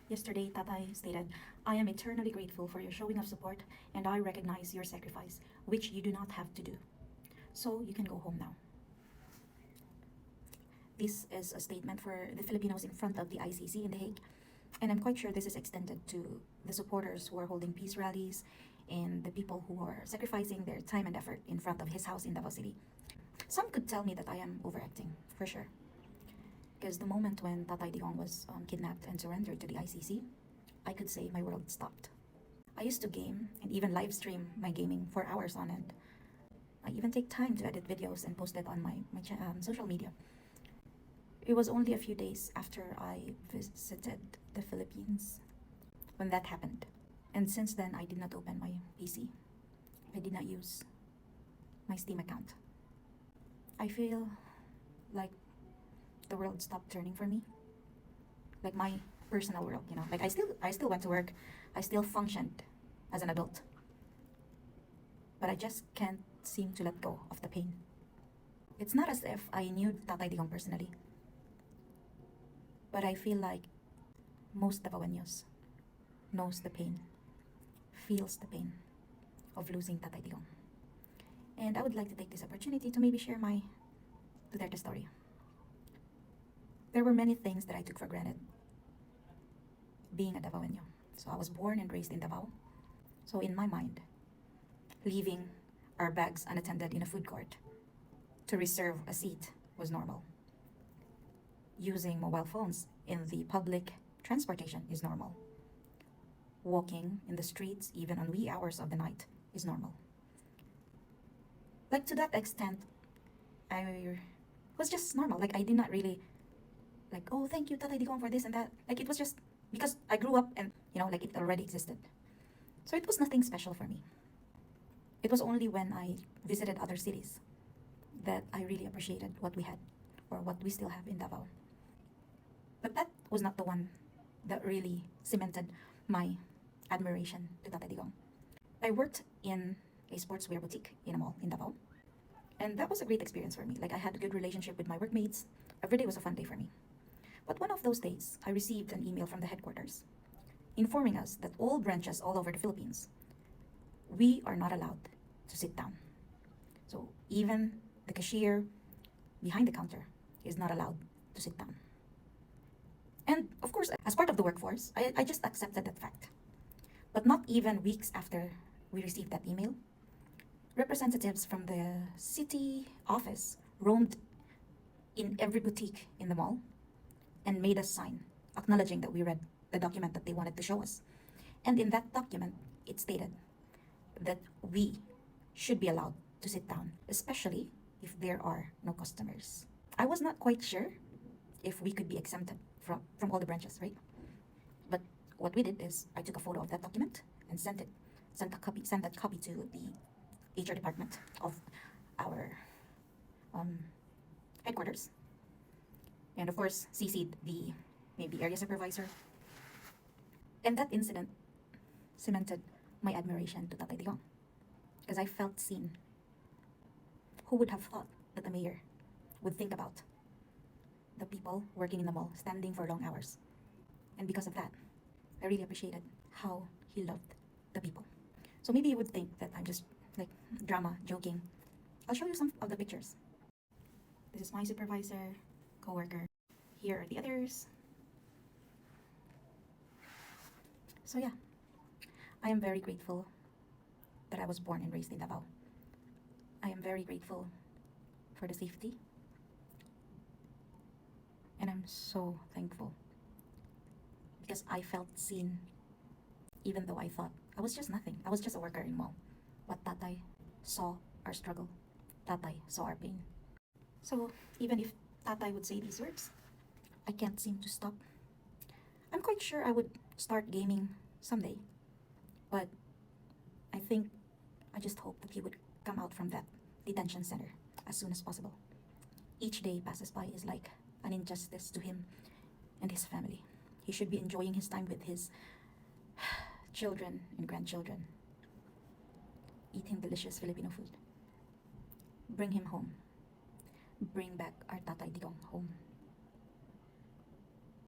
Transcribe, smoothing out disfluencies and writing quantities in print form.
Yesterday, Tatay stated, "I am eternally grateful for your showing of support, and I recognize your sacrifice, which you do not have to do. So you can go home now." This is a statement for the Filipinos in front of the ICC in The Hague, and I'm quite sure this is extended to the supporters who are holding peace rallies and the people who are sacrificing their time and effort in front of his house in Davao City. Some could tell me that I am overacting, for sure. Because the moment when Tatay Digong was kidnapped and surrendered to the ICC, I could say my world stopped. I used to game and even live stream my gaming for hours on end. I even take time to edit videos and post it on my social media. It was only a few days after I visited the Philippines when that happened. And since then, I did not open my PC. I did not use my Steam account. I feel like the world stopped turning for me. Like my personal world, Like I still went to work. I still functioned as an adult. But I just can't seem to let go of the pain. It's not as if I knew Tatay Digong personally. But I feel like most Davaoeños knows the pain, feels the pain of losing Tatay Digong. And I would like to take this opportunity to maybe share my Duterte story. There were many things that I took for granted being a Davaoeño. So I was born and raised in Davao. So in my mind, leaving our bags unattended in a food court to reserve a seat was normal. Using mobile phones in the public transportation is normal. Walking in the streets, even on wee hours of the night, is normal. Like to that extent, I was just normal. Like I did not really oh, thank you, Tatay Digong, for this and that. Like it was just because I grew up and, like it already existed. So it was nothing special for me. It was only when I visited other cities that I really appreciated what we had or what we still have in Davao. But that was not the one that really cemented my admiration to Tatay Digong. I worked in a sportswear boutique in a mall in Davao. And that was a great experience for me. Like I had a good relationship with my workmates. Every day was a fun day for me. But one of those days, I received an email from the headquarters informing us that all branches all over the Philippines, we are not allowed to sit down. So even the cashier behind the counter is not allowed to sit down. And of course, as part of the workforce, I just accepted that fact. But not even weeks after we received that email, representatives from the city office roamed in every boutique in the mall and made us sign, acknowledging that we read the document that they wanted to show us. And in that document, it stated that we should be allowed to sit down, especially if there are no customers. I was not quite sure if we could be exempted from all the branches, right? But what we did is I took a photo of that document and sent that copy to the HR department of our headquarters. And of course, CC'd the maybe area supervisor. And that incident cemented my admiration to Tatay Digong because I felt seen. Who would have thought that the mayor would think about the people working in the mall, standing for long hours? And because of that, I really appreciated how he loved the people. So maybe you would think that I'm just drama, joking. I'll show you some of the pictures. This is my supervisor, co-worker. Here are the others. So yeah, I am very grateful that I was born and raised in Davao. I am very grateful for the safety. And I'm so thankful because I felt seen even though I thought I was just nothing. I was just a worker in mall. But Tatay saw our struggle. Tatay saw our pain. So even if Tatay would say these words, I can't seem to stop. I'm quite sure I would start gaming someday. But I just hope that he would come out from that detention center as soon as possible. Each day passes by is like an injustice to him and his family. He should be enjoying his time with his children and grandchildren, eating delicious Filipino food. Bring him home. Bring back our Tatay Digong home.